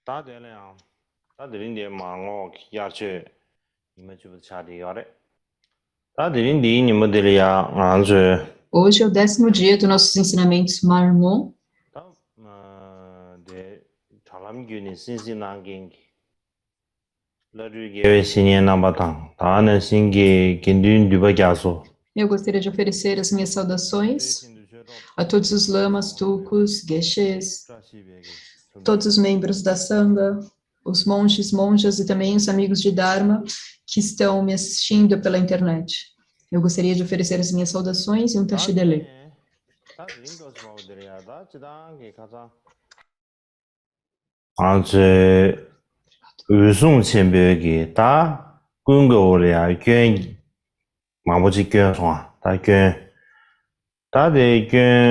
다들이야. 다들인데 망어 야채 이모집 차리요래. 다들인데 이모들이야 안주. Hoje é o 10º dia dos nossos ensinamentos Marmon. 네 잘람균이 신신한게 러르게 신년 남바당 다는 신기 긴든 두바갸소. Eu gostaria de oferecer as minhas saudações a todos os lamas, tucos, geshes, todos os membros da Sangha, os monges, monjas e também os amigos de Dharma que estão me assistindo pela internet. Eu gostaria de oferecer as minhas saudações e um tashidele. 의송 첨벽이 다 군거리야 괜 마모지 괜찮아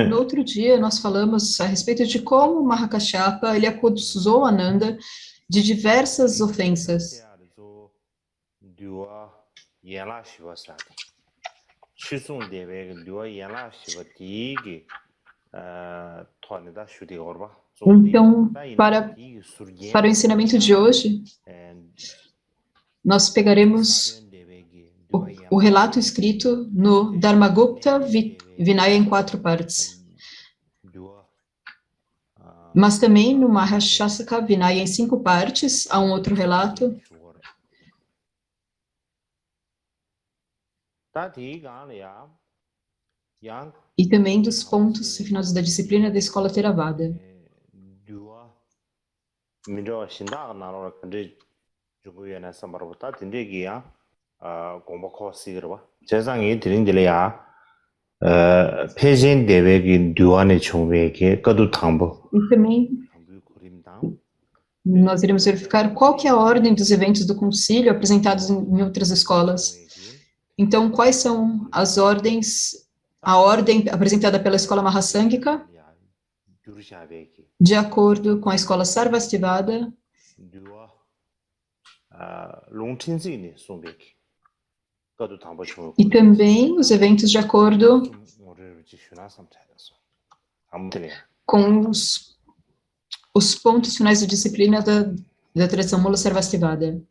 No outro dia, nós falamos a respeito de como Mahakashyapa ele acusou Ananda de diversas ofensas. Então, para o ensinamento de hoje, nós pegaremos o relato escrito no Dharmagupta Vinaya em 4 partes, mas também no Mahashasaka Vinaya em 5 partes, há um outro relato. E também dos pontos refinados da disciplina da escola Theravada. E também nós iremos verificar qual que é a ordem dos eventos do concílio apresentados em outras escolas. Então, quais são as ordens, a ordem apresentada pela escola Mahasangika, de acordo com a escola Sarvastivada, e também os eventos de acordo com os pontos finais da disciplina da tradição Mula Sarvastivada.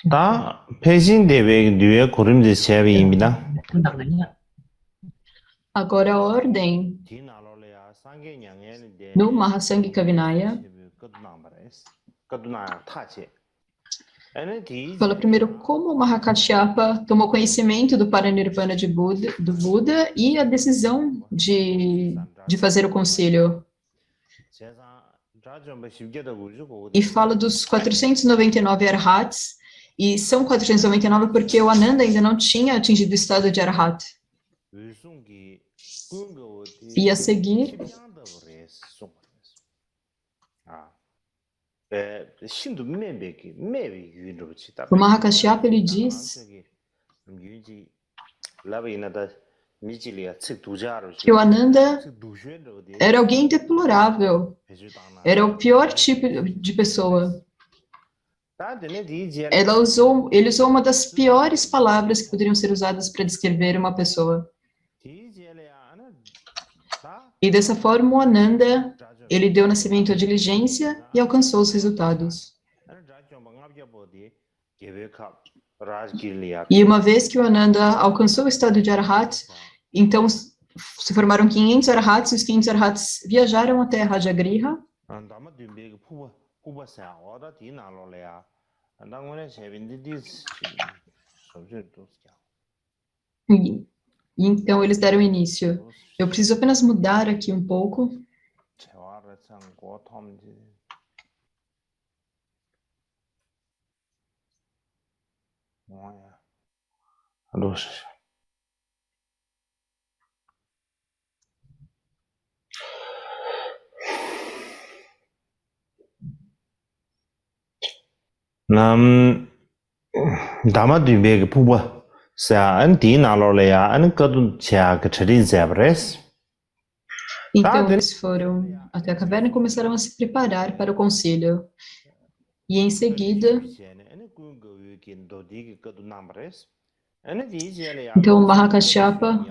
다 패신 대회 뉘에 고름지 시합입니다. Agora a ordem no Mahasangika Vinaya fala primeiro como Mahakashyapa tomou conhecimento do Paranirvana do Buda e a decisão de fazer o concílio. E fala dos 499 Arhats, e são 499 porque o Ananda ainda não tinha atingido o estado de Arhat. E a seguir, o Mahakashyapa ele diz que o Ananda era alguém deplorável, era o pior tipo de pessoa. Ele usou uma das piores palavras que poderiam ser usadas para descrever uma pessoa. E dessa forma o Ananda, ele deu nascimento à diligência e alcançou os resultados. E uma vez que o Ananda alcançou o estado de Arhat, então se formaram 500 Arhats, e os 500 Arhats viajaram até Rajagriha. E então eles deram início. Eu preciso apenas mudar aqui um pouco. Nam dama dübege puba sa an di naloleya an kadun cha ka chari zabres. Então eles foram até a caverna e começaram a se preparar para o concílio. E em seguida, Então, o Mahakashyapa,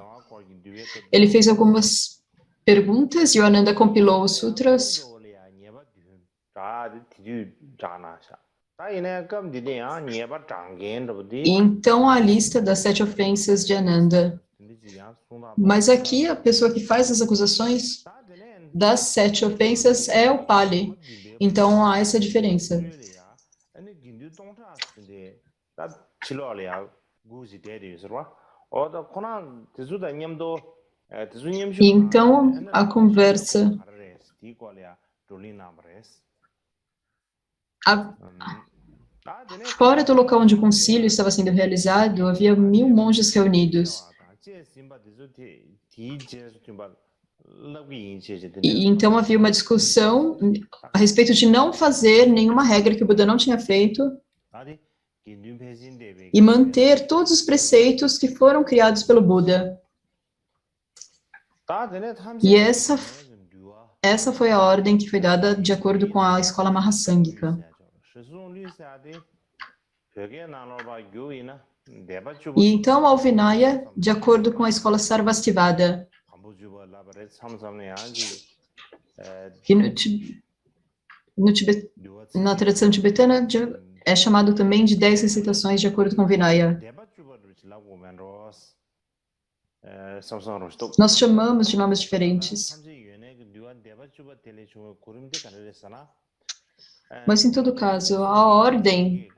ele fez algumas perguntas e o Ananda compilou os sutras. E então, a lista das 7 ofensas de Ananda. Mas aqui, a pessoa que faz as acusações das 7 ofensas é o Pali. Então, há essa diferença. E então, a conversa... Fora do local onde o concílio estava sendo realizado, havia 1000 monges reunidos. E então havia uma discussão a respeito de não fazer nenhuma regra que o Buda não tinha feito e manter todos os preceitos que foram criados pelo Buda. E essa foi a ordem que foi dada de acordo com a escola Mahasangika. E então, ao Vinaya, de acordo com a escola Sarvastivada, e na tradição tibetana é chamado também de 10 recitações de acordo com Vinaya. Nós chamamos de nomes diferentes. Mas, em todo caso, a ordem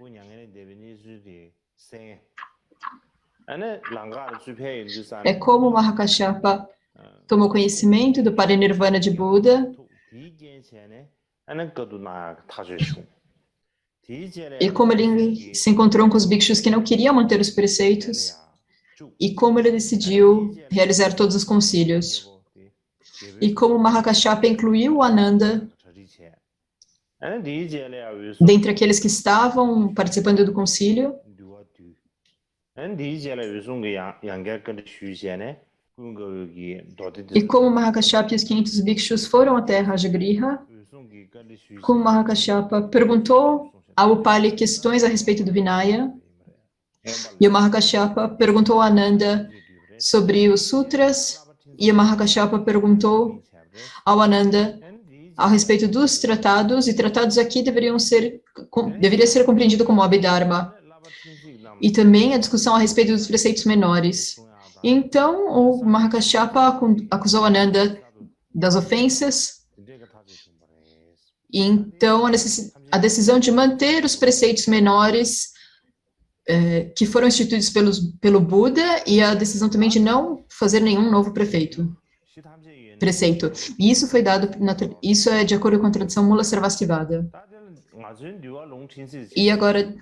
é como Mahakashyapa tomou conhecimento do Parinirvana de Buda e como ele se encontrou com os bhikshus que não queriam manter os preceitos e como ele decidiu realizar todos os concílios. E como Mahakashyapa incluiu o Ananda dentre aqueles que estavam participando do concílio. E como Mahakashyapa e os 500 bhikshus foram até Rajagriha, como Mahakashyapa perguntou ao Upali questões a respeito do Vinaya, e o Mahakashyapa perguntou a Ananda sobre os sutras, e o Mahakashyapa perguntou ao Ananda a respeito dos tratados, e tratados aqui deveria ser compreendido como Abhidharma. E também a discussão a respeito dos preceitos menores. Então, o Mahakashyapa acusou Ananda das ofensas, e então a decisão de manter os preceitos menores que foram instituídos pelo Buda, e a decisão também de não fazer nenhum novo preceito. E isso foi dado, isso é de acordo com a tradição Mula Sarvastivada. E agora,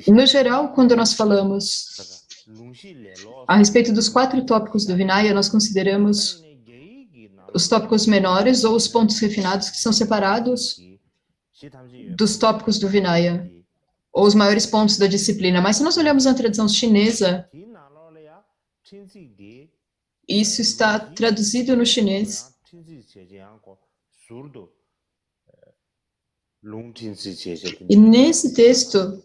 no geral, quando nós falamos a respeito dos 4 tópicos do Vinaya, nós consideramos os tópicos menores ou os pontos refinados que são separados dos tópicos do Vinaya, ou os maiores pontos da disciplina. Mas se nós olharmos na tradição chinesa, isso está traduzido no chinês. E nesse texto,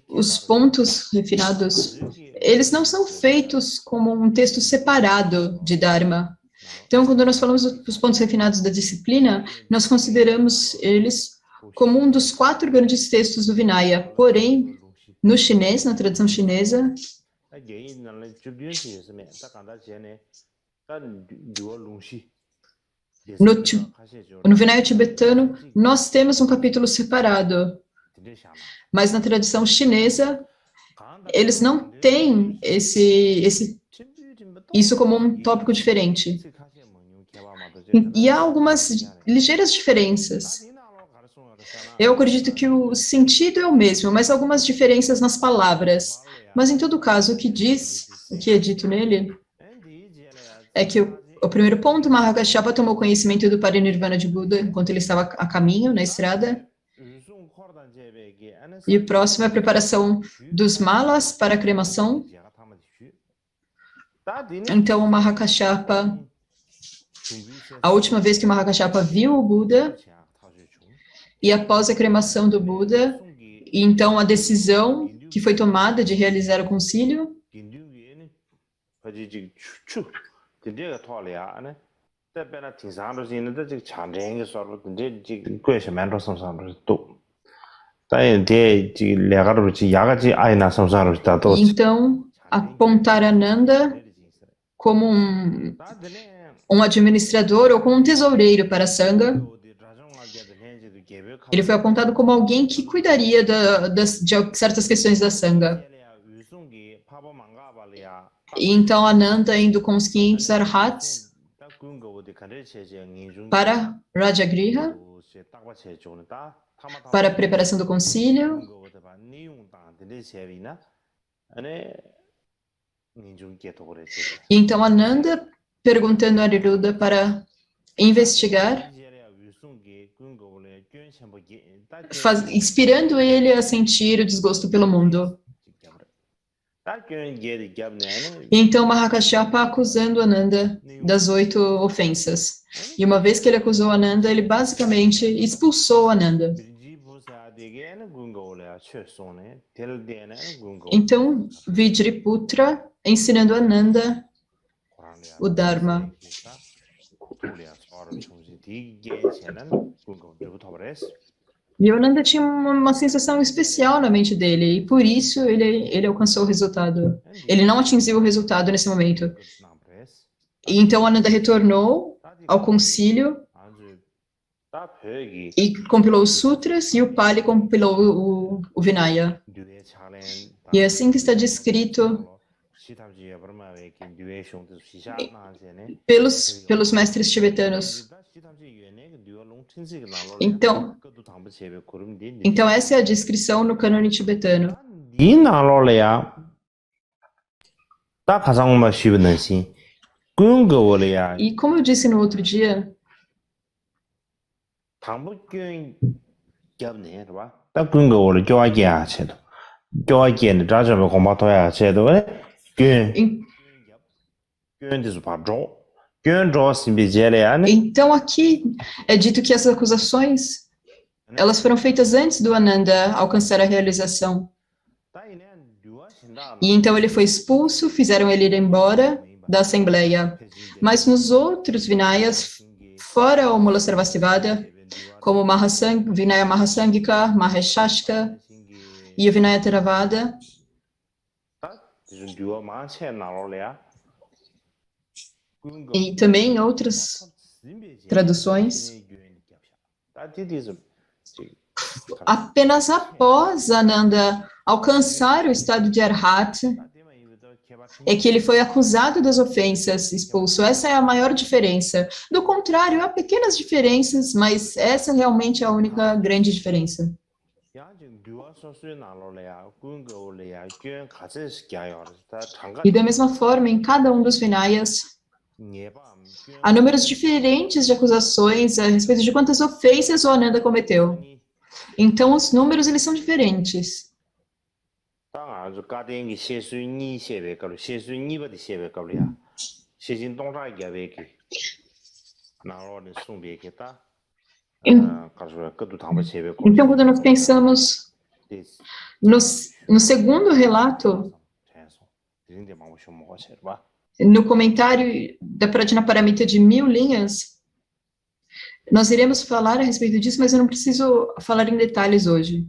os pontos refinados, eles não são feitos como um texto separado de Dharma. Então, quando nós falamos dos pontos refinados da disciplina, nós consideramos eles como um dos 4 grandes textos do Vinaya. Porém, no chinês, na tradição chinesa, no Vinaya tibetano, nós temos um capítulo separado, mas na tradição chinesa, eles não têm isso como um tópico diferente. E há algumas ligeiras diferenças. Eu acredito que o sentido é o mesmo, mas algumas diferenças nas palavras. Mas, em todo caso, o que é dito nele, é que o primeiro ponto, Mahakashyapa tomou conhecimento do Parinirvana de Buda enquanto ele estava a caminho, na estrada. E o próximo é a preparação dos malas para a cremação. Então, o Mahakashyapa a última vez que o Mahakashapa viu o Buda, e após a cremação do Buda, e então a decisão que foi tomada de realizar o concílio, e então apontar Ananda como um administrador ou como um tesoureiro para a Sangha. Ele foi apontado como alguém que cuidaria de certas questões da Sangha. E então Ananda indo com os 500 arhats para Rajagriha, para a preparação do concílio. E então Ananda perguntando a Aniruddha para investigar, inspirando ele a sentir o desgosto pelo mundo. E então Mahakashapa acusando Ananda das 8 ofensas. E uma vez que ele acusou Ananda, ele basicamente expulsou Ananda. Então, Vidriputra ensinando Ananda o Dharma. E o Ananda tinha uma sensação especial na mente dele, e por isso ele alcançou o resultado. Ele não atingiu o resultado nesse momento. E então Ananda retornou ao concílio e compilou os sutras, e o Pali compilou o Vinaya. E é assim que está descrito pelos mestres tibetanos. Então essa é a descrição no cânone tibetano. E como eu disse no outro dia, então aqui é dito que essas acusações, elas foram feitas antes do Ananda alcançar a realização. E então ele foi expulso, fizeram ele ir embora da assembleia. Mas nos outros Vinayas, fora o Mula Sarvastivada, como Vinaya Mahasangika, Maheshashka e o Vinaya Theravada, e também em outras traduções, apenas após Ananda alcançar o estado de Arhat, é que ele foi acusado das ofensas, expulso. Essa é a maior diferença. Do contrário, há pequenas diferenças, mas essa realmente é a única grande diferença. E da mesma forma, em cada um dos Vinayas, há números diferentes de acusações a respeito de quantas ofensas o Ananda cometeu. Então, os números, eles são diferentes. Então, quando nós pensamos no segundo relato, no comentário da Prajnaparamita de 1000 linhas, nós iremos falar a respeito disso, mas eu não preciso falar em detalhes hoje.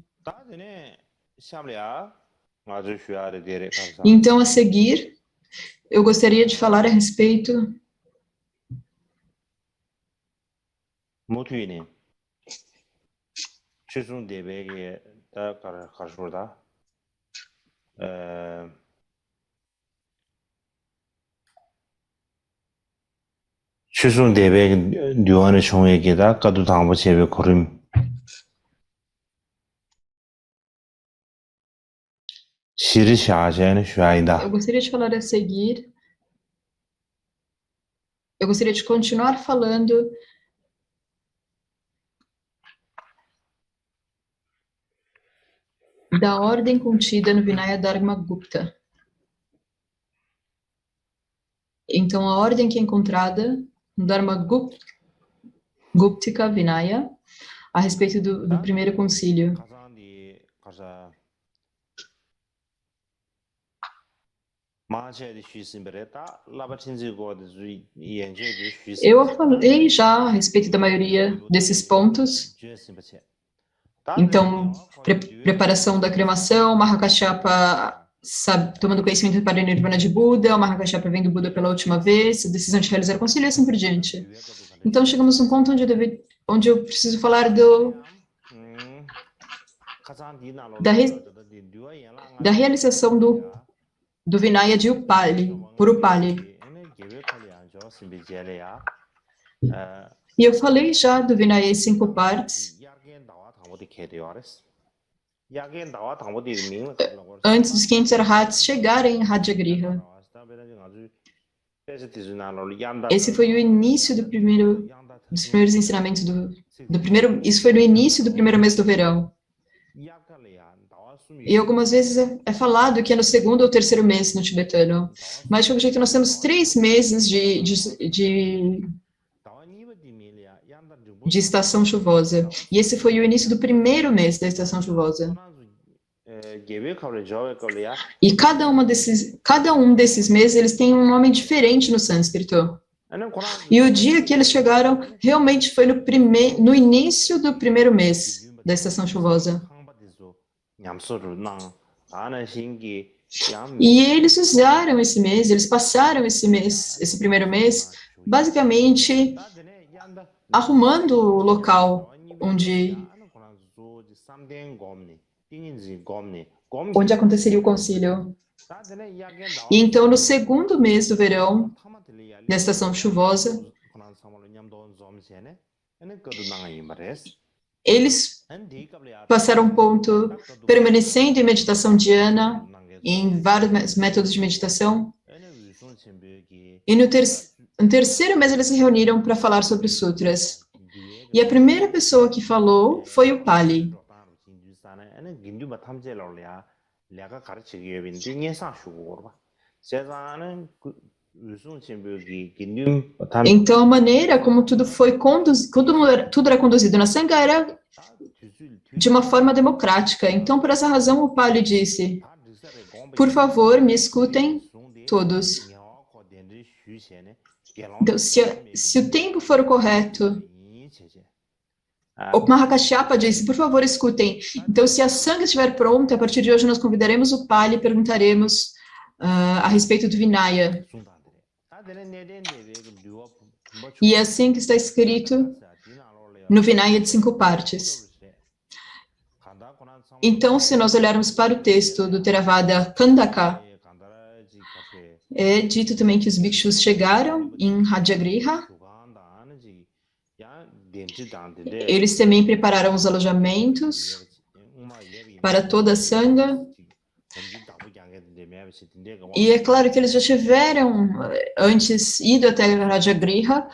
Então, a seguir, eu gostaria de falar a respeito eu gostaria de falar a seguir, eu gostaria de continuar falando da ordem contida no Vinaya Dharma Gupta. Então, a ordem que é encontrada Dharma Guptika Vinaya, a respeito do primeiro concílio. Eu falei já a respeito da maioria desses pontos. Então, preparação da cremação, Mahakashyapa tomando conhecimento para a Nirvana de Buda, o Mahakashyapa vendo Buda pela última vez, a decisão de realizar o concílio e assim por diante. Então, chegamos num ponto onde eu preciso falar da realização do Vinaya de Upali, por Upali. E eu falei já do Vinaya em 5 partes, antes dos 500 arhats chegarem em Rajagriha. Esse foi o início dos primeiros ensinamentos isso foi no início do primeiro mês do verão. E algumas vezes é falado que é no segundo ou terceiro mês no tibetano. Mas, de qualquer jeito, nós temos 3 meses de estação chuvosa. E esse foi o início do primeiro mês da estação chuvosa. E cada um desses meses, eles têm um nome diferente no sânscrito. E o dia que eles chegaram, realmente foi no início do primeiro mês da estação chuvosa. E eles usaram esse mês, eles passaram esse primeiro mês, basicamente arrumando o local onde aconteceria o concílio. E então, no segundo mês do verão, da estação chuvosa, eles passaram um ponto permanecendo em meditação dhyana, em vários métodos de meditação. E no terceiro mês eles se reuniram para falar sobre os sutras. E a primeira pessoa que falou foi o Pali. Então, a maneira como tudo era conduzido na Sangha era de uma forma democrática. Então, por essa razão, o Pali disse: por favor, me escutem todos. Então, se o tempo for o correto, o Mahakashyapa disse: por favor, escutem. Então, se a Sangha estiver pronta, a partir de hoje nós convidaremos o Pali e perguntaremos a respeito do Vinaya. E é assim que está escrito no Vinaya de 5 partes. Então, se nós olharmos para o texto do Theravada Khandaka, é dito também que os bhikshus chegaram em Rajagriha. Eles também prepararam os alojamentos para toda a Sangha. E é claro que eles já tiveram antes ido até Rajagriha,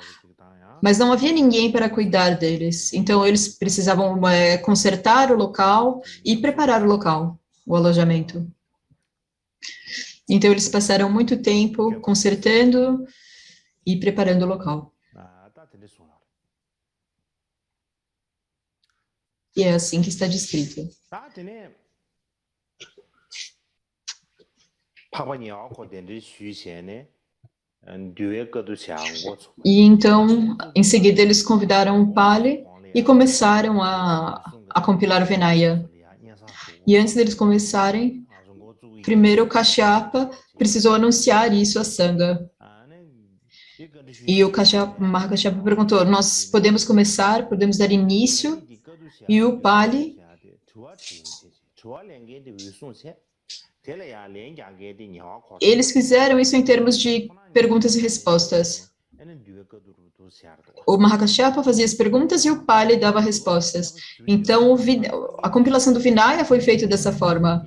mas não havia ninguém para cuidar deles. Então, eles precisavam consertar o local e preparar o local, o alojamento. Então, eles passaram muito tempo consertando e preparando o local. E é assim que está descrito. E então, em seguida, eles convidaram o Pali e começaram a compilar o Vinaya. E antes deles começarem, primeiro o Kashyapa precisou anunciar isso à Sangha. E o Mahakashyapa perguntou: nós podemos começar, podemos dar início? E o Pali eles fizeram isso em termos de perguntas e respostas. O Mahakashyapa fazia as perguntas e o Pali dava respostas. Então, a compilação do Vinaya foi feita dessa forma.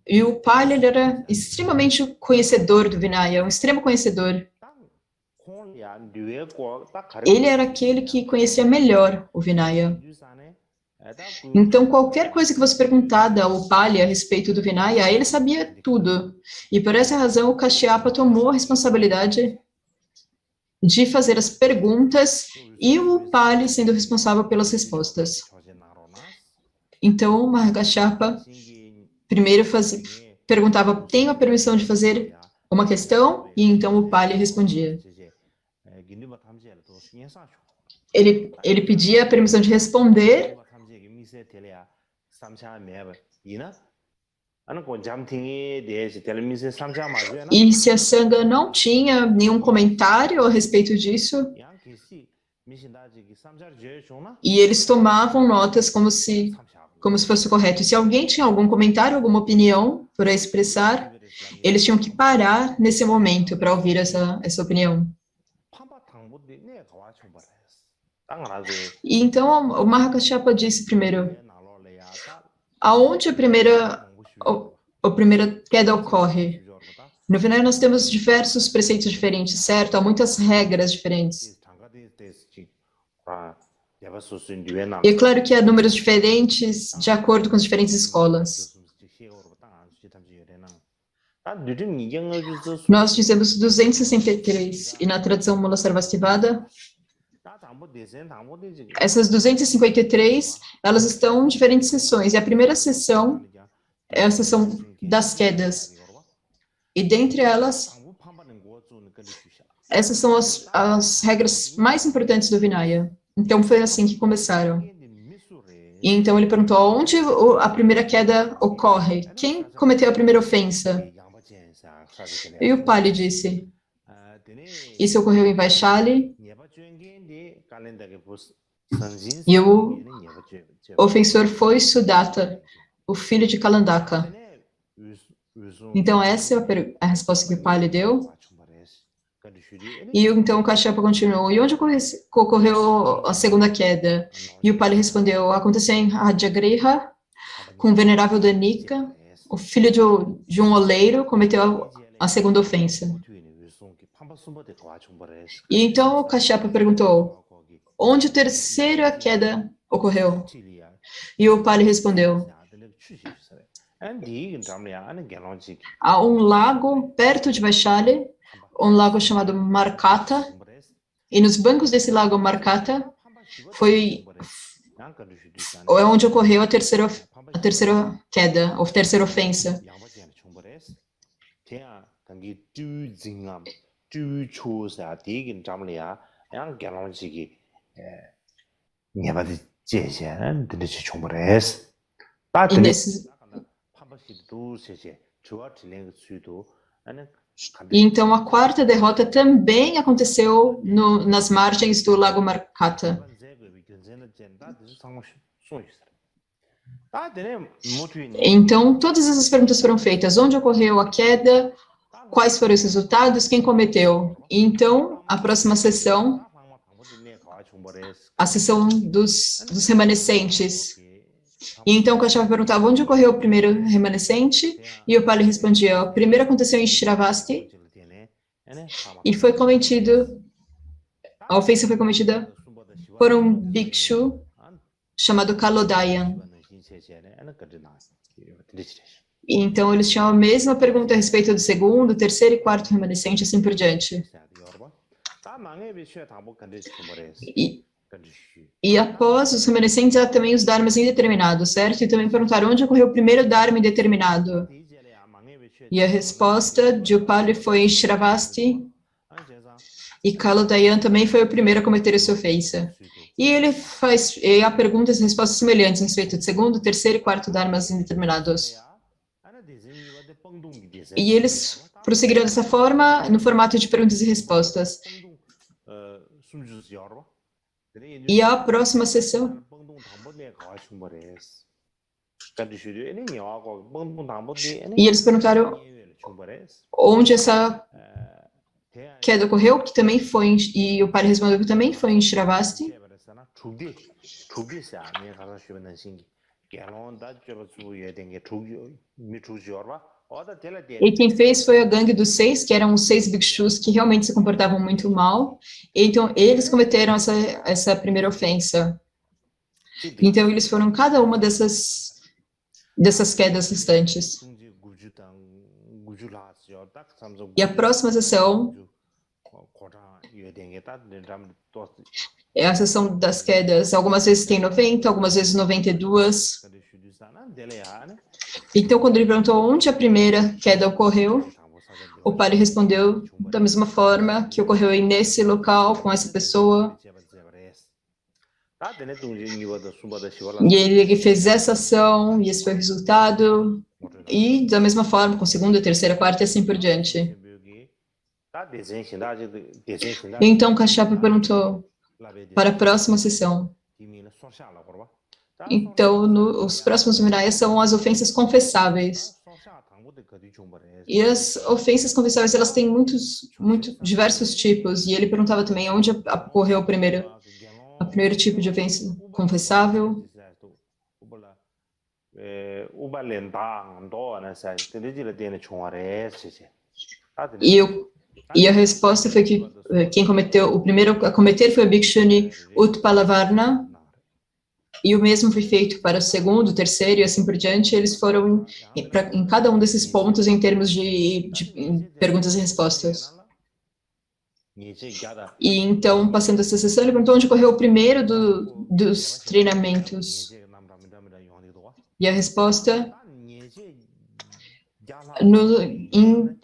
E o Pali ele era extremamente conhecedor do Vinaya, um extremo conhecedor. Ele era aquele que conhecia melhor o Vinaya. Então, qualquer coisa que fosse perguntada ao Pali a respeito do Vinaya, ele sabia tudo. E por essa razão, o Kashyapa tomou a responsabilidade de fazer as perguntas e o Pali sendo responsável pelas respostas. Então, Mahakashapa primeiro perguntava, tenho a permissão de fazer uma questão? E então o Pali respondia. Ele pedia a permissão de responder. E se a Sangha não tinha nenhum comentário a respeito disso, e eles tomavam notas como se fosse correto. E se alguém tinha algum comentário, alguma opinião para expressar, eles tinham que parar nesse momento para ouvir essa opinião. E então o Mahakashapa disse primeiro, aonde a primeira queda ocorre? No final, nós temos diversos preceitos diferentes, certo? Há muitas regras diferentes. E é claro que há números diferentes de acordo com as diferentes escolas. Nós dizemos 263, e na tradução Mula Sarvastivada, essas 253, elas estão em diferentes sessões. E a primeira sessão é a sessão das quedas. E dentre elas, essas são as regras mais importantes do Vinaya. Então, foi assim que começaram. E então ele perguntou, onde a primeira queda ocorre? Quem cometeu a primeira ofensa? E o Pali disse, isso ocorreu em Vaishali, e o ofensor foi Sudata, o filho de Kalandaka. Então, essa é a resposta que o Pali deu. E então o Kashyapa continuou, e onde ocorreu a segunda queda? E o Pali respondeu, aconteceu em Radyagriha, com o venerável Danika, o filho de um oleiro, cometeu a segunda ofensa. E então o Kashyapa perguntou, onde a terceira queda ocorreu? E o Pali respondeu, há um lago perto de Vaishali, um lago chamado Markata, e nos bancos desse lago Markata é onde ocorreu a terceira queda, ou terceira ofensa. E nesses... E então a quarta derrota também aconteceu nas margens do Lago Markata. Então todas essas perguntas foram feitas. Onde ocorreu a queda? Quais foram os resultados? Quem cometeu? E então a próxima sessão, a sessão dos remanescentes. E então o Kashyapa perguntava onde ocorreu o primeiro remanescente, e o Pali respondia, o primeiro aconteceu em Shravasti, e foi cometido, a ofensa foi cometida por um bhikshu chamado Kalodayan. E então eles tinham a mesma pergunta a respeito do segundo, terceiro e quarto remanescente, assim por diante. E após os remanescentes, há também os dharmas indeterminados, certo? E também perguntaram onde ocorreu o primeiro dharma indeterminado. E a resposta de Upali foi em Shravasti, e Kalodayan também foi o primeiro a cometer essa ofensa. E há perguntas e respostas semelhantes a respeito do segundo, terceiro e quarto dharmas indeterminados. E eles prosseguiram dessa forma, no formato de perguntas e respostas. E a próxima sessão, e eles perguntaram onde essa queda ocorreu, que também foi e o Pali respondeu que também foi em Shravasti. E quem fez foi a gangue dos 6, que eram os 6 bhikshus que realmente se comportavam muito mal. Então, eles cometeram essa primeira ofensa. Então, eles foram cada uma dessas quedas restantes. E a próxima sessão, A seção das quedas, algumas vezes tem 90, algumas vezes 92. Então, quando ele perguntou onde a primeira queda ocorreu, o Pali respondeu da mesma forma que ocorreu nesse local, com essa pessoa. E ele fez essa ação, e esse foi o resultado. E, da mesma forma, com segunda, terceira, quarta e assim por diante. Então, Kashyapa perguntou para a próxima sessão. Então, os próximos Vinayas são as ofensas confessáveis. E as ofensas confessáveis, elas têm diversos tipos. E ele perguntava também onde ocorreu o primeiro tipo de ofensa confessável. E a resposta foi que quem o primeiro a cometer foi o Bhikshuni Utpalavarna, e o mesmo foi feito para o segundo, o terceiro e assim por diante. Eles foram em cada um desses pontos em termos de perguntas e respostas. E então, passando essa sessão, ele perguntou onde ocorreu o primeiro dos treinamentos. E a resposta,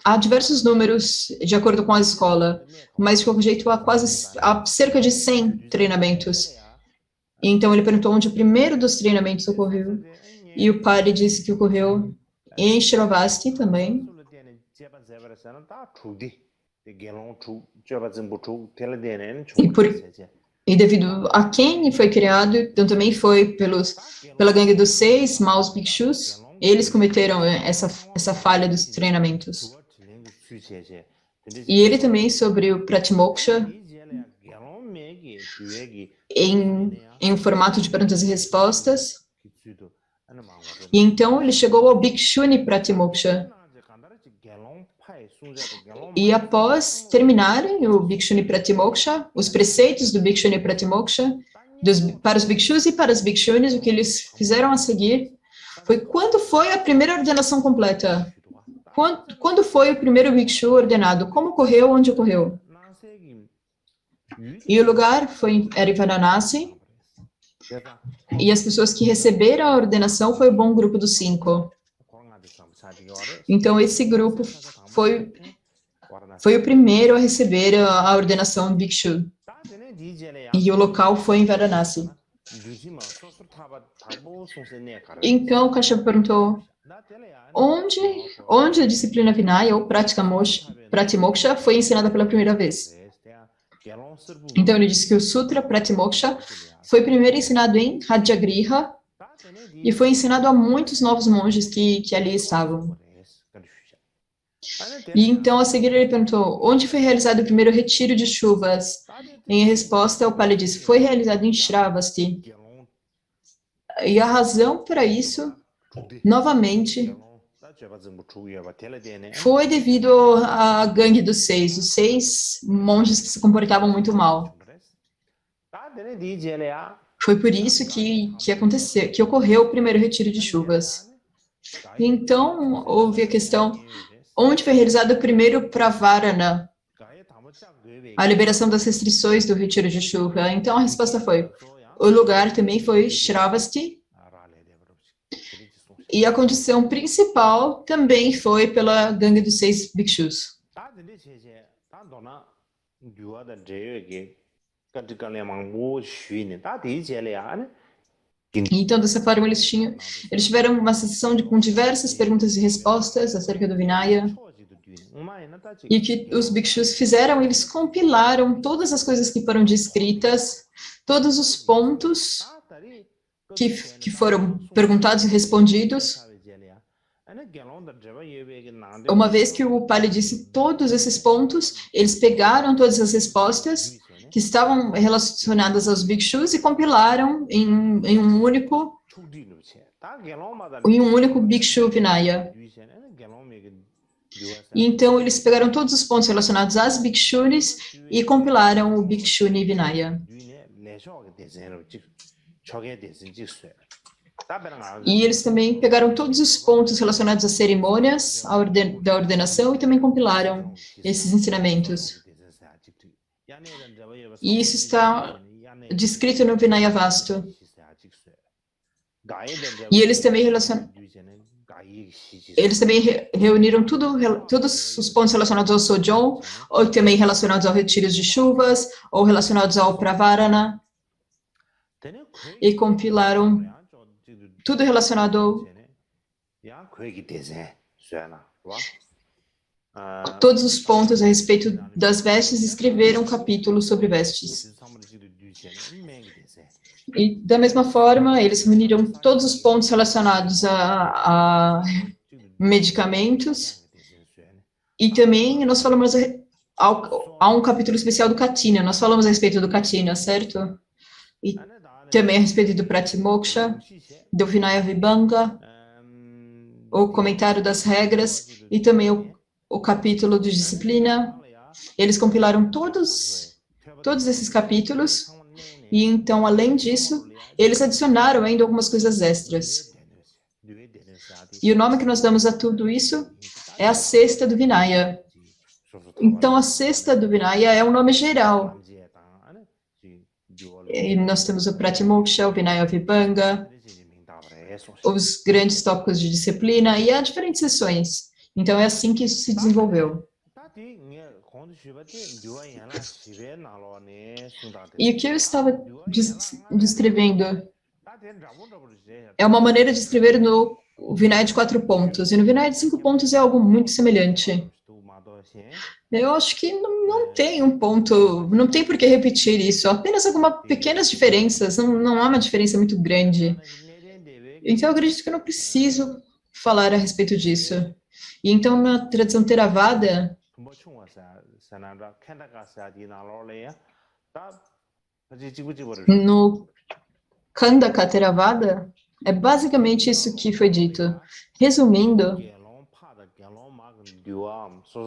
há diversos números de acordo com a escola, mas de qualquer jeito há cerca de 100 treinamentos. Então ele perguntou onde o primeiro dos treinamentos ocorreu, e o Pali disse que ocorreu em Shravasti também. E devido a quem foi criado, então também foi pela gangue dos 6 maus bhikshus. Eles cometeram essa falha dos treinamentos. E ele também sobre o Pratimoksha, em um formato de perguntas e respostas. E então ele chegou ao Bhikshuni Pratimoksha. E após terminarem o Bhikshuni Pratimoksha, os preceitos do Bhikshuni Pratimoksha, para os bhikshus e para as bhikshunis, o que eles fizeram a seguir foi quando foi a primeira ordenação completa. Quando foi o primeiro bhikshu ordenado? Como ocorreu? Onde ocorreu? E o lugar era em Varanasi. E as pessoas que receberam a ordenação foi o bom grupo dos 5. Então, esse grupo foi o primeiro a receber a ordenação bhikshu. E o local foi em Varanasi. Então, Kashyapa perguntou, onde a disciplina Vinaya, ou Pratimoksha, foi ensinada pela primeira vez? Então, ele disse que o Sutra Pratimoksha foi primeiro ensinado em Rajagriha e foi ensinado a muitos novos monges que ali estavam. E então, a seguir, ele perguntou, onde foi realizado o primeiro retiro de chuvas? Em resposta, o Pali disse, foi realizado em Shravasti. E a razão para isso, novamente, foi devido à gangue dos 6, os 6 monges que se comportavam muito mal. Foi por isso que ocorreu o primeiro retiro de chuvas. Então, houve a questão, onde foi realizado o primeiro Pravarana, a liberação das restrições do retiro de chuva? Então, a resposta foi, o lugar também foi Shravasti, e a condição principal também foi pela gangue dos 6 bhikshus. Então, dessa forma, eles tiveram uma sessão com diversas perguntas e respostas acerca do Vinaya. E o que os bhikshus fizeram, eles compilaram todas as coisas que foram descritas, todos os pontos que foram perguntados e respondidos. Uma vez que o Pali disse todos esses pontos, eles pegaram todas as respostas que estavam relacionadas aos bhikshus e compilaram em um único bhikshu Vinaya. E então, eles pegaram todos os pontos relacionados às bhikshunis e compilaram o Bhikshuni Vinaya. E eles também pegaram todos os pontos relacionados às cerimônias da ordenação e também compilaram esses ensinamentos. E isso está descrito no Vinaya Vastu. E eles também reuniram todos os pontos relacionados ao Sojon, ou também relacionados ao retiros de chuvas, ou relacionados ao Pravarana, e compilaram tudo relacionado a todos os pontos a respeito das vestes, e escreveram um capítulo sobre vestes. E, da mesma forma, eles reuniram todos os pontos relacionados a medicamentos, e também nós falamos há um capítulo especial do Katina, nós falamos a respeito do Katina, certo? E também a respeito do Pratimoksha, do Vinaya Vibhanga, o comentário das regras, e também o capítulo de disciplina. Eles compilaram todos esses capítulos, e então, além disso, eles adicionaram ainda algumas coisas extras. E o nome que nós damos a tudo isso é a Cesta do Vinaya. Então, a Cesta do Vinaya é um nome geral. E nós temos o Pratimoksha, o Vinaya Vibhanga, os grandes tópicos de disciplina, e há diferentes sessões. Então, é assim que isso se desenvolveu. E o que eu estava descrevendo é uma maneira de escrever no Vinaya de 4 pontos. E no Vinaya de 5 pontos é algo muito semelhante. Eu acho que não tem um ponto, não tem por que repetir isso, apenas algumas pequenas diferenças, não há uma diferença muito grande. Então, eu acredito que eu não preciso falar a respeito disso. E então, na tradição Theravada, no Khandaka Theravada, é basicamente isso que foi dito. Resumindo,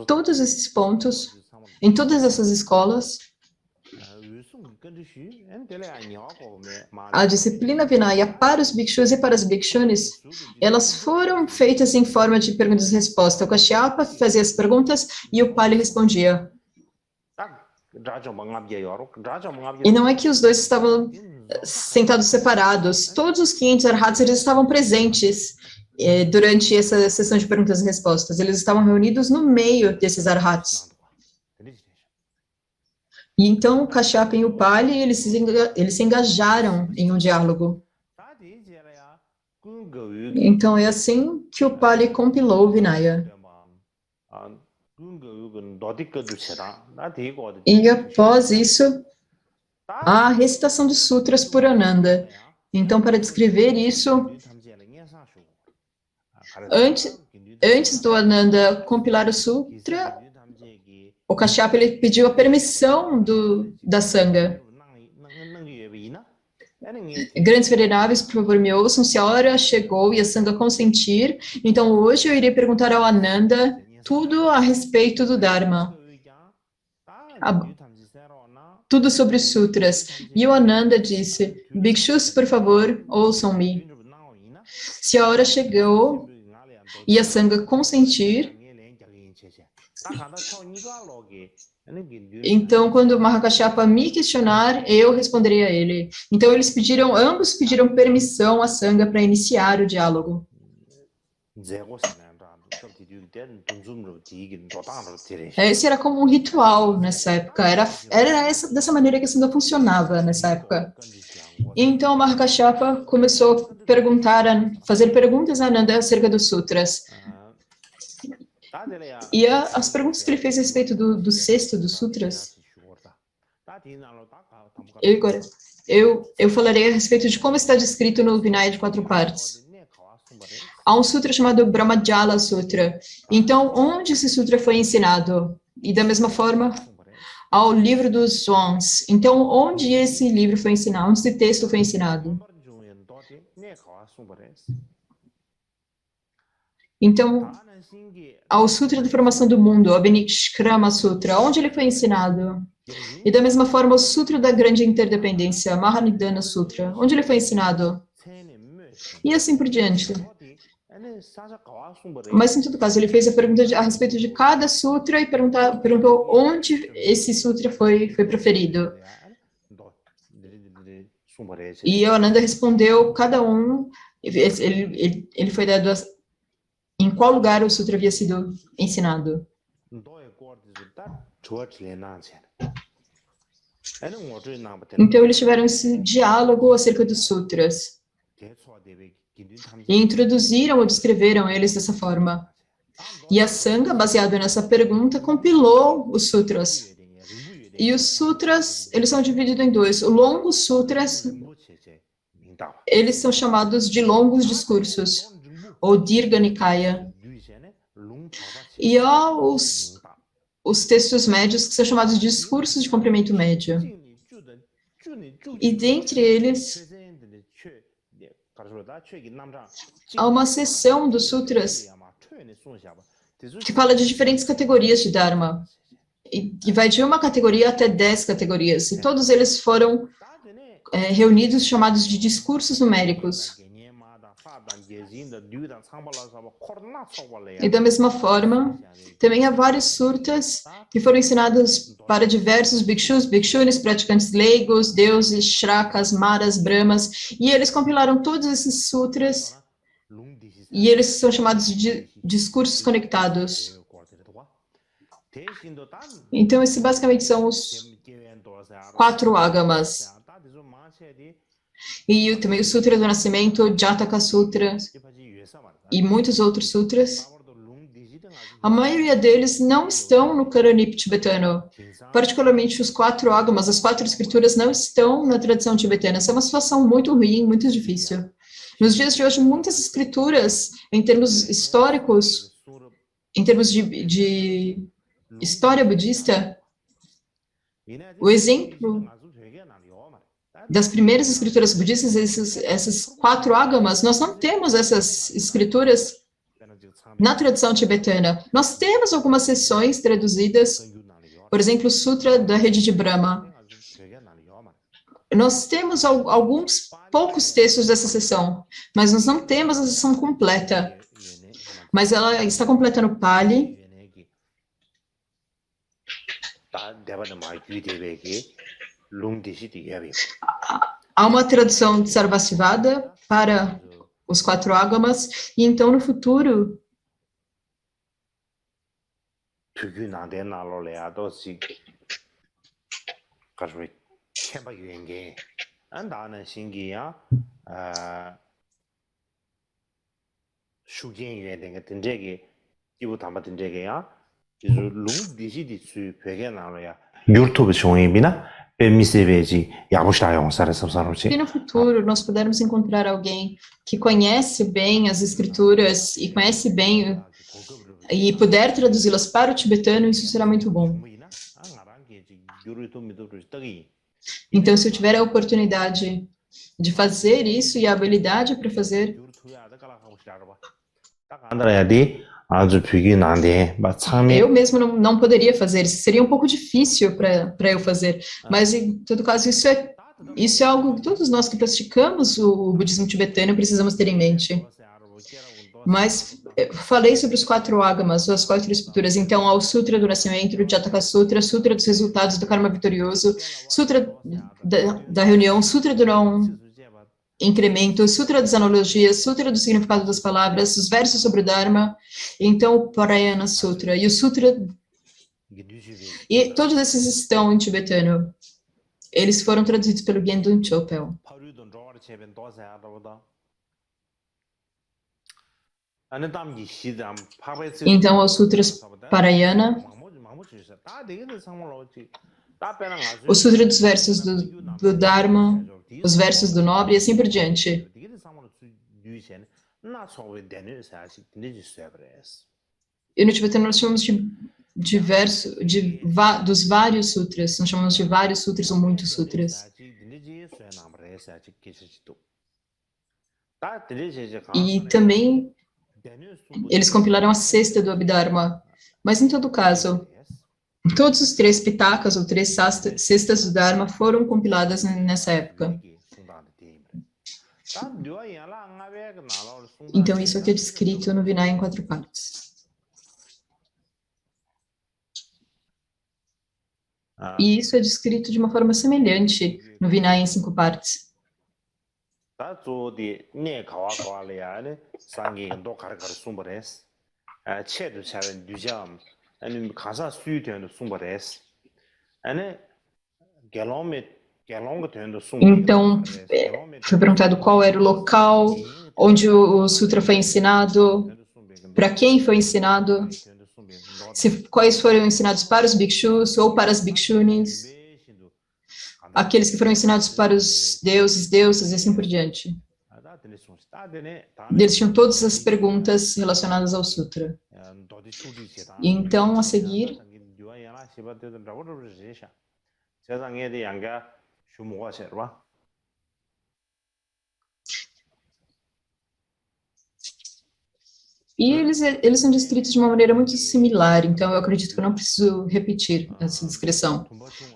todos esses pontos, em todas essas escolas, a disciplina Vinaya para os bhikshus e para as bhikshunis, elas foram feitas em forma de perguntas e respostas. O Kashyapa fazia as perguntas e o Pali respondia. E não é que os dois estavam sentados separados. Todos os 500 arhats, eles estavam presentes durante essa sessão de perguntas e respostas. Eles estavam reunidos no meio desses arhats. E então, o Kashyapa e o Pali, eles se engajaram em um diálogo. Então, é assim que o Pali compilou o Vinaya. E após isso, a recitação dos sutras por Ananda. Então, para descrever isso, antes do Ananda compilar o sutra, o Kashyapa ele pediu a permissão da Sangha. Grandes veneráveis, por favor, me ouçam. Se a hora chegou e a Sangha consentir, então hoje eu irei perguntar ao Ananda tudo a respeito do Dharma. Tudo sobre os sutras. E o Ananda disse, Bhikshus, por favor, ouçam-me. Se a hora chegou e a Sangha consentir, então, quando o Mahakashyapa me questionar, eu responderei a ele. Então, ambos pediram permissão à Sangha para iniciar o diálogo. Esse era como um ritual nessa época. Era dessa maneira que a Sangha funcionava nessa época. Então, o Mahakashyapa começou a fazer perguntas a Ananda acerca dos sutras. E as perguntas que ele fez a respeito do sexto dos sutras, eu falarei a respeito de como está descrito no Vinaya de 4 partes. Há um sutra chamado Brahmajala Sutra. Então, onde esse sutra foi ensinado? E da mesma forma, há o livro dos Swans. Então, onde esse livro foi ensinado? Onde esse texto foi ensinado? Então, ao Sutra da Formação do Mundo, o Abhinishrama Sutra, onde ele foi ensinado? E da mesma forma, o Sutra da Grande Interdependência, Mahanidana Sutra, onde ele foi ensinado? E assim por diante. Mas, em todo caso, ele fez a pergunta a respeito de cada sutra e perguntou onde esse sutra foi proferido. E Yogananda respondeu cada um, ele foi dado em qual lugar o sutra havia sido ensinado. Então, eles tiveram esse diálogo acerca dos sutras. E introduziram ou descreveram eles dessa forma. E a Sangha, baseado nessa pergunta, compilou os sutras. E os sutras, eles são divididos em dois. Os longos sutras, eles são chamados de longos discursos, ou Dirgha Nikaya. E há os textos médios, que são chamados de discursos de comprimento médio. E dentre eles, há uma seção dos sutras que fala de diferentes categorias de Dharma. E vai de uma categoria até 10 categorias. E todos eles foram reunidos, chamados de discursos numéricos. E da mesma forma, também há vários sutras que foram ensinados para diversos bhikshus, bhikshunis, praticantes leigos, deuses, shrakas, maras, brahmas, e eles compilaram todos esses sutras, e eles são chamados de discursos conectados. Então, esses basicamente são os 4 agamas. E também o Sutra do Nascimento, Jataka Sutra, e muitos outros sutras. A maioria deles não estão no Karanip tibetano. Particularmente os 4 agamas, as 4 escrituras, não estão na tradição tibetana. Essa é uma situação muito ruim, muito difícil. Nos dias de hoje, muitas escrituras, em termos históricos, em termos de história budista, o exemplo das primeiras escrituras budistas, essas 4 agamas, nós não temos essas escrituras na tradição tibetana. Nós temos algumas seções traduzidas, por exemplo, o Sutra da Rede de Brahma. Nós temos alguns poucos textos dessa seção, mas nós não temos a seção completa. Mas ela está completa no Pali. Há uma tradução de Sarvastivada para os 4 agamas, e então no futuro se no futuro nós pudermos encontrar alguém que conhece bem as escrituras e conhece bem e puder traduzi-las para o tibetano, isso será muito bom. Então, se eu tiver a oportunidade de fazer isso e a habilidade para fazer, eu mesmo não poderia fazer, isso seria um pouco difícil para eu fazer, mas em todo caso isso é algo que todos nós que praticamos o budismo tibetano precisamos ter em mente. Mas eu falei sobre os 4 agamas, as 4 escrituras, então há o Sutra do Nascimento, o Jataka Sutra, Sutra dos Resultados do Karma Vitorioso, Sutra da Reunião, Sutra do Não Incremento, Sutra das Analogias, Sutra do Significado das Palavras, os versos sobre o Dharma, então o Parayana Sutra, e o Sutra, e todos esses estão em tibetano. Eles foram traduzidos pelo Gendun Chopel. Então, os Sutras Parayana, o Sutra dos versos do Dharma, os versos do Nobre e assim por diante. E no tibetano nós chamamos dos vários sutras, nós chamamos de vários sutras ou muitos sutras. E também eles compilaram a 6ª do Abhidharma, mas em todo caso, todos os 3 pitakas ou 3 cestas do Dharma foram compiladas nessa época. Então, isso aqui é descrito no Vinaya em 4 partes. E isso é descrito de uma forma semelhante no Vinaya em 5 partes. Então, foi perguntado qual era o local onde o sutra foi ensinado, para quem foi ensinado, quais foram ensinados para os bhikshus ou para as bhikshunis, aqueles que foram ensinados para os deuses, deusas e assim por diante. Eles tinham todas as perguntas relacionadas ao sutra. E então, a seguir, e eles são descritos de uma maneira muito similar, então eu acredito que eu não preciso repetir essa descrição.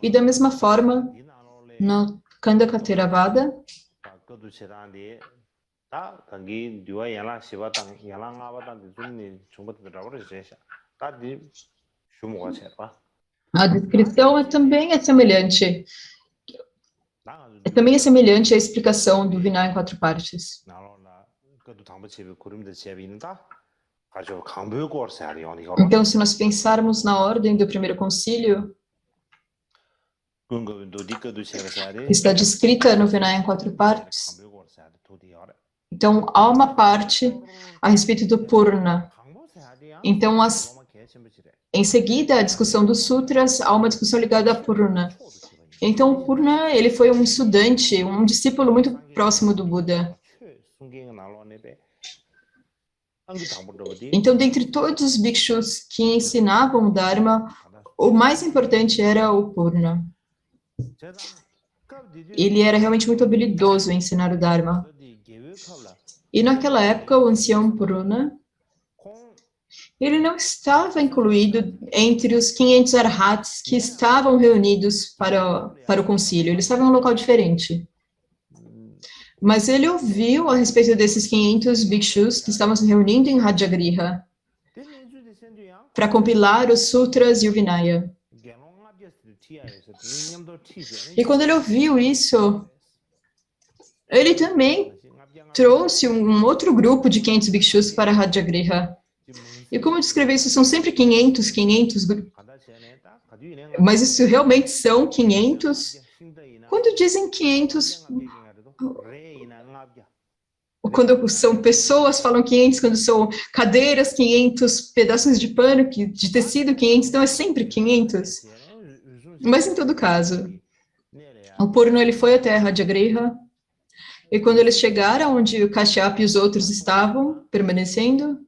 E da mesma forma, no Khandaka Theravada, a descrição também é semelhante. Também é semelhante à explicação do Vinaya em 4 partes. Então, se nós pensarmos na ordem do primeiro concílio, está descrita no Vinaya em 4 partes. Então, há uma parte a respeito do Purna. Então, em seguida, a discussão dos sutras, há uma discussão ligada a Purna. Então, o Purna, ele foi um estudante, um discípulo muito próximo do Buda. Então, dentre todos os bhikshus que ensinavam o Dharma, o mais importante era o Purna. Ele era realmente muito habilidoso em ensinar o Dharma. E naquela época, o ancião Purna, ele não estava incluído entre os 500 arhats que estavam reunidos para o concílio. Ele estava em um local diferente. Mas ele ouviu a respeito desses 500 bhikshus que estavam se reunindo em Rajagriha para compilar os sutras e o Vinaya. E quando ele ouviu isso, ele também trouxe um outro grupo de 500 bhikshus para Rajagriha. E como eu descrevi isso, são sempre 500, mas isso realmente são 500? Quando dizem 500, quando são pessoas, falam 500, quando são cadeiras, 500, pedaços de pano, de tecido, 500, então é sempre 500. Mas em todo caso, o Purna, ele foi até a Rajagriha, e quando eles chegaram onde o Kashyapa e os outros estavam permanecendo,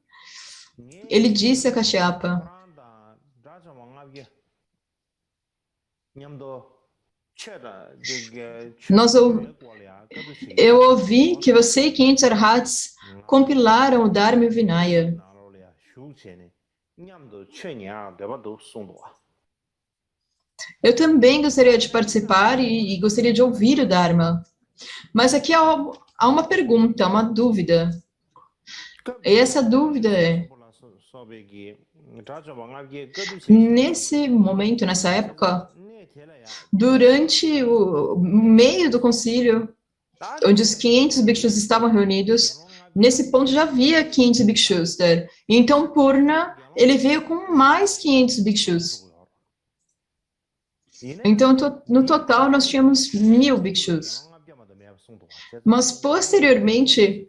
ele disse a Kashyapa, eu ouvi que você e 500 arhats compilaram o Dharma e o Vinaya. Eu também gostaria de participar e gostaria de ouvir o Dharma. Mas aqui há uma pergunta, uma dúvida. E essa dúvida é, nesse momento, nessa época, durante o meio do concílio, onde os 500 bhikshus estavam reunidos, nesse ponto já havia 500 bhikshus. Então, Purna, ele veio com mais 500 bhikshus. Então, no total, nós tínhamos 1000 bhikshus. Mas, posteriormente,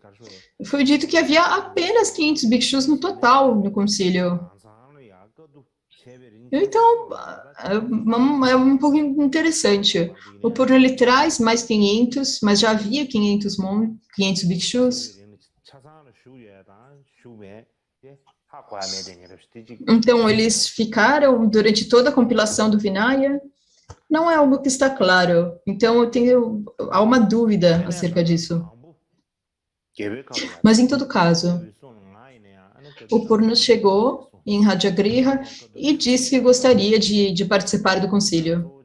foi dito que havia apenas 500 bhikshus no total no concílio. Então, é um pouco interessante. O Purna, ele traz mais 500, mas já havia 500 bhikshus. Então, eles ficaram durante toda a compilação do Vinaya. Não é algo que está claro. Então, há uma dúvida acerca disso. Mas, em todo caso, o Purna chegou em Rajagriha e disse que gostaria de participar do concílio.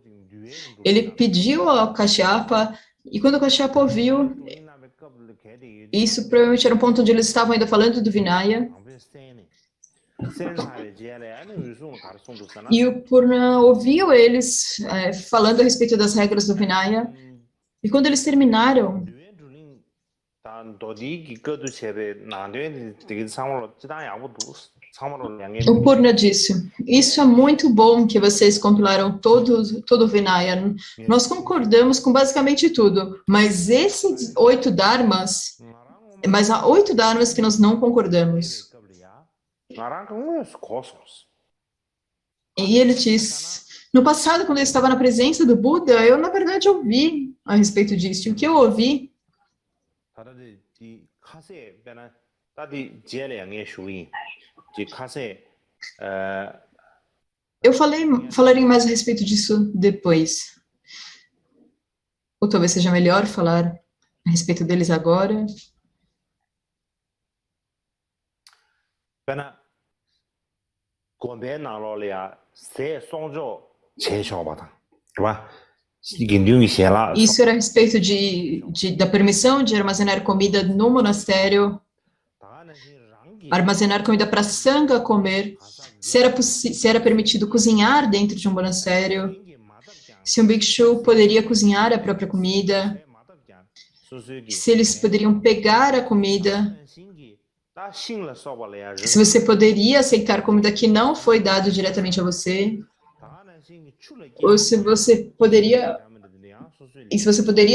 Ele pediu ao Kashyapa, e quando o Kashyapa ouviu, Isso provavelmente era um ponto onde eles estavam ainda falando do Vinaya. E o Purna ouviu eles falando a respeito das regras do Vinaya. E quando eles terminaram, o Purna disse, isso é muito bom que vocês compilaram todo o Vinaya. Nós concordamos com basicamente tudo, mas esses 8 dharmas, mas há 8 dharmas que nós não concordamos. E ele diz, no passado, quando eu estava na presença do Buda, eu, na verdade, ouvi a respeito disso. E o que eu ouvi eu falarei mais a respeito disso depois. Ou talvez seja melhor falar a respeito deles agora. Isso era a respeito da permissão de armazenar comida no monastério, armazenar comida para Sangha comer, se era permitido cozinhar dentro de um monastério, se um bhikshu poderia cozinhar a própria comida, se eles poderiam pegar a comida, se você poderia aceitar comida que não foi dado diretamente a você, ou se você poderia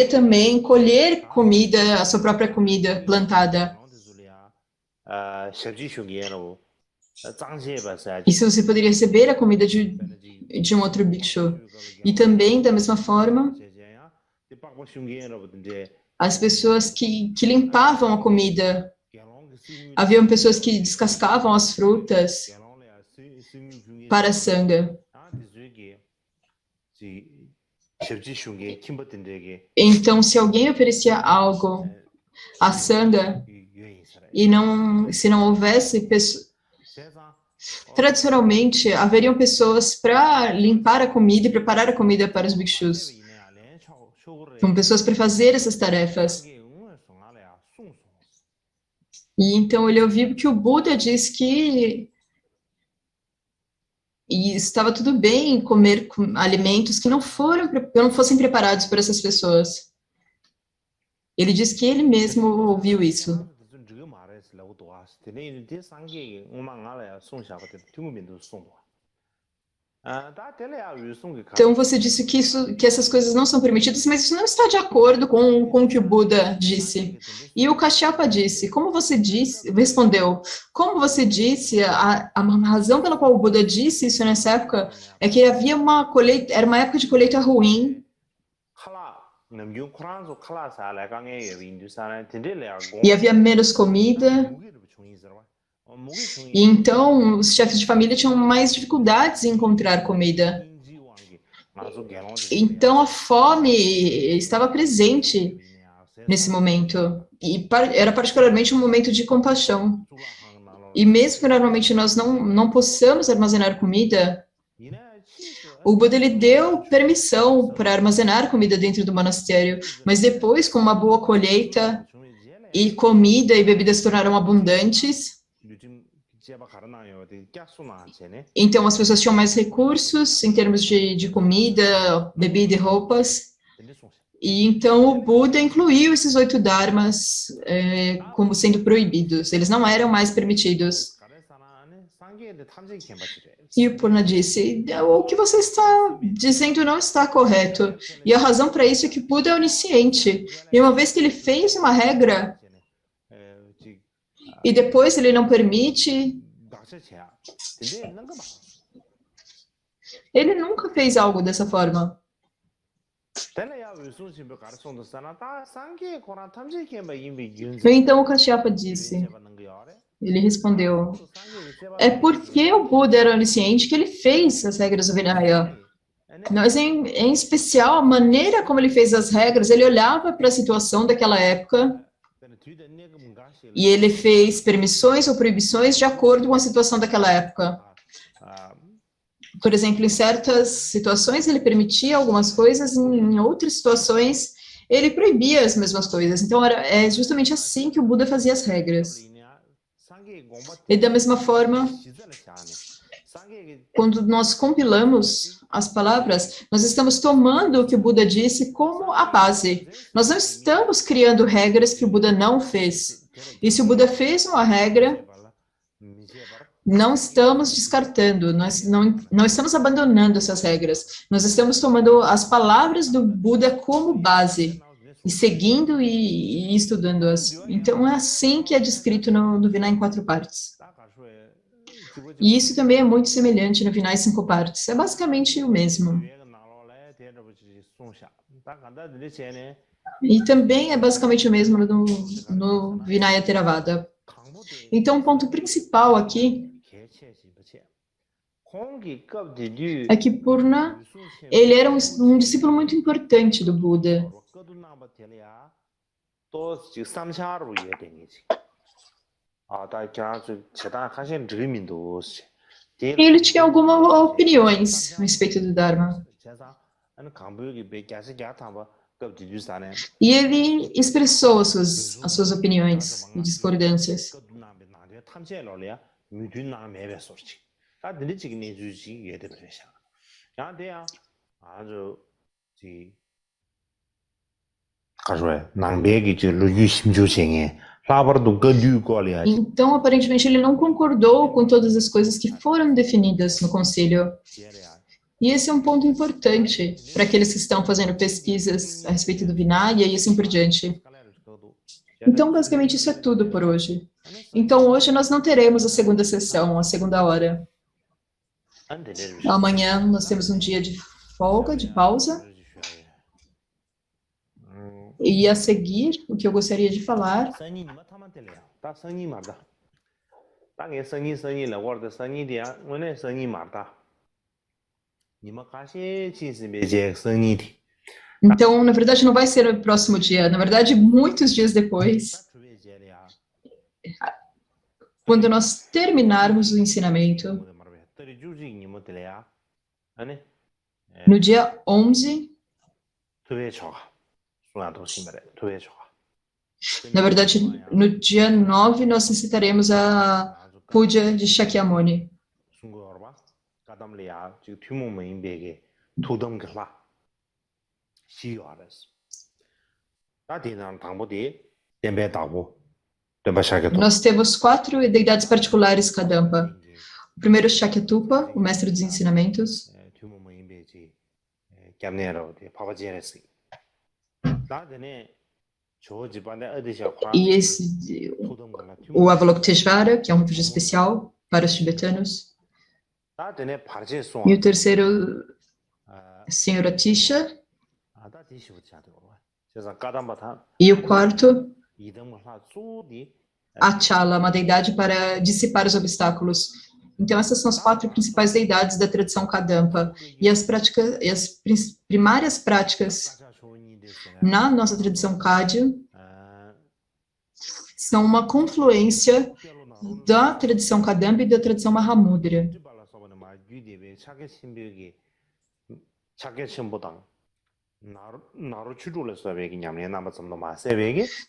também colher comida, a sua própria comida plantada. E se você poderia receber a comida de um outro bhikshu. E também, da mesma forma, as pessoas que limpavam a comida. Haviam pessoas que descascavam as frutas para a Sangha. Então, se alguém oferecia algo à Sangha e se não houvesse pessoas, tradicionalmente haveriam pessoas para limpar a comida e preparar a comida para os bhikshus. Então, pessoas para fazer essas tarefas. E então ele ouviu que o Buda disse que estava tudo bem comer alimentos que não fossem preparados por essas pessoas. Ele diz que ele mesmo ouviu isso. Então você disse que essas coisas não são permitidas, mas isso não está de acordo com o que o Buda disse. E o Kashyapa disse, respondeu, como você disse, a razão pela qual o Buda disse isso nessa época é que havia era uma época de colheita ruim. E havia menos comida. E então, os chefes de família tinham mais dificuldades em encontrar comida. Então, a fome estava presente nesse momento. E era particularmente um momento de compaixão. E mesmo que normalmente nós não possamos armazenar comida, o Buda ele deu permissão para armazenar comida dentro do monastério. Mas depois, com uma boa colheita, e comida e bebidas se tornaram abundantes, então as pessoas tinham mais recursos em termos de comida, bebida e roupas. E então o Buda incluiu esses 8 dharmas como sendo proibidos. Eles não eram mais permitidos. E o Purna disse, o que você está dizendo não está correto. E a razão para isso é que o Buda é onisciente. E uma vez que ele fez uma regra, e depois ele não permite, ele nunca fez algo dessa forma. Então o Kashyapa disse, ele respondeu, é porque o Buda era onisciente que ele fez as regras do Vinaya. Mas, em especial, a maneira como ele fez as regras, ele olhava para a situação daquela época e ele fez permissões ou proibições de acordo com a situação daquela época. Por exemplo, em certas situações ele permitia algumas coisas, em outras situações ele proibia as mesmas coisas. Então, é justamente assim que o Buda fazia as regras. E da mesma forma, quando nós compilamos as palavras, nós estamos tomando o que o Buda disse como a base. Nós não estamos criando regras que o Buda não fez. E se o Buda fez uma regra, não estamos descartando, nós não estamos abandonando essas regras. Nós estamos tomando as palavras do Buda como base e seguindo e estudando-as. Então, é assim que é descrito no Vinaya em 4 partes. E isso também é muito semelhante no Vinaya em 5 partes. É basicamente o mesmo. E também é basicamente o mesmo no Vinaya Theravada. Então, o ponto principal aqui é que Purna, ele era um discípulo muito importante do Buda. E ele tinha algumas opiniões a respeito do Dharma. E ele expressou as suas opiniões e discordâncias. Então, aparentemente, ele não concordou com todas as coisas que foram definidas no concílio. E esse é um ponto importante para aqueles que estão fazendo pesquisas a respeito do Vinaya e assim por diante. Então, basicamente, isso é tudo por hoje. Então, hoje nós não teremos a segunda sessão, a segunda hora. Amanhã nós temos um dia de folga, de pausa. E a seguir, o que eu gostaria de falar então, na verdade, não vai ser no próximo dia. Na verdade, muitos dias depois, quando nós terminarmos o ensinamento, no dia 11, na verdade, no dia 9, nós necessitaremos a puja de Shakyamuni. Nós temos 4 deidades particulares Kadampa. O primeiro é Shakyatupa, o mestre dos ensinamentos. E o Avalokiteshvara, que é um puja especial para os tibetanos. E o terceiro, Senhor Atisha. E o quarto, Achala, uma deidade para dissipar os obstáculos. Então, essas são as 4 principais deidades da tradição Kadampa. E as primárias práticas na nossa tradição Kagyu são uma confluência da tradição Kadampa e da tradição Mahamudra.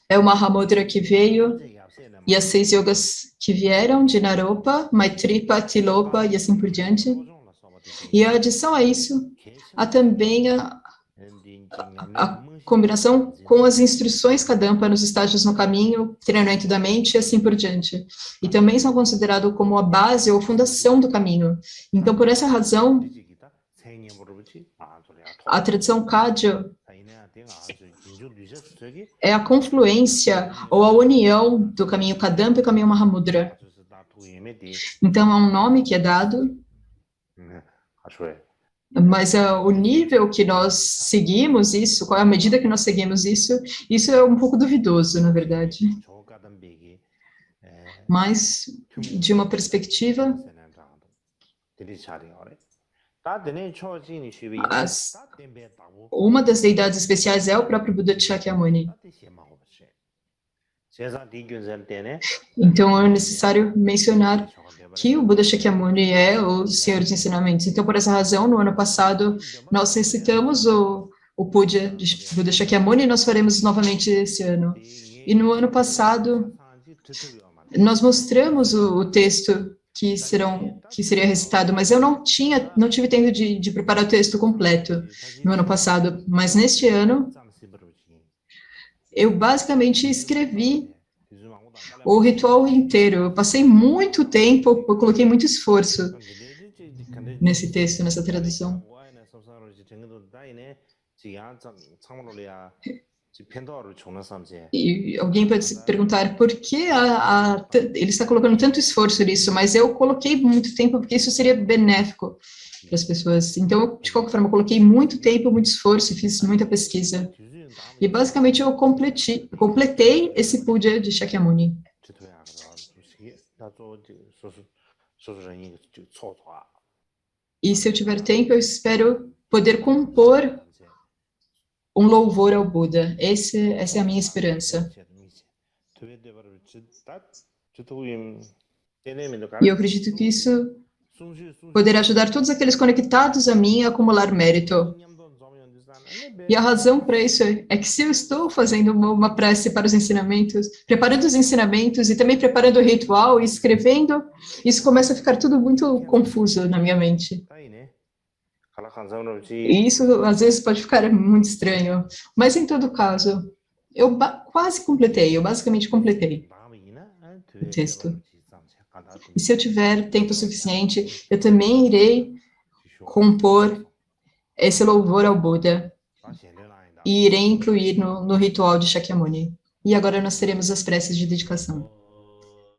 É o Mahamudra que veio e as 6 yogas que vieram de Naropa, Maitripa, Tilopa e assim por diante. E a adição a isso, há também a combinação com as instruções Kadampa nos estágios no caminho, treinamento da mente e assim por diante. E também são considerados como a base ou fundação do caminho. Então, por essa razão, a tradição Kagyu é a confluência ou a união do caminho Kadampa e o caminho Mahamudra. Então, é um nome que é dado, mas o nível que nós seguimos isso, qual é a medida que nós seguimos isso é um pouco duvidoso, na verdade. Mas, de uma perspectiva, uma das deidades especiais é o próprio Buda Shakyamuni. Então, é necessário mencionar que o Buda Shakyamuni é o Senhor dos Ensinamentos. Então, por essa razão, no ano passado, nós recitamos o o Puja de Buda Shakyamuni, nós faremos novamente esse ano. E no ano passado, nós mostramos o texto que seria recitado, mas eu não tive tempo de preparar o texto completo no ano passado. Mas neste ano, eu basicamente escrevi o ritual inteiro. Eu passei muito tempo, eu coloquei muito esforço nesse texto, nessa tradução. E alguém pode se perguntar por que ele está colocando tanto esforço nisso, mas eu coloquei muito tempo porque isso seria benéfico para as pessoas. Então, de qualquer forma, eu coloquei muito tempo, muito esforço, fiz muita pesquisa. E basicamente eu completei esse puja de Shakyamuni. E se eu tiver tempo, eu espero poder compor um louvor ao Buda. Essa é a minha esperança. E eu acredito que isso poderá ajudar todos aqueles conectados a mim a acumular mérito. E a razão para isso é que se eu estou fazendo uma prece para os ensinamentos, preparando os ensinamentos e também preparando o ritual e escrevendo, isso começa a ficar tudo muito confuso na minha mente. E isso às vezes pode ficar muito estranho, mas em todo caso, eu basicamente completei o texto. E se eu tiver tempo suficiente, eu também irei compor esse louvor ao Buda e irei incluir no ritual de Shakyamuni. E agora nós teremos as preces de dedicação.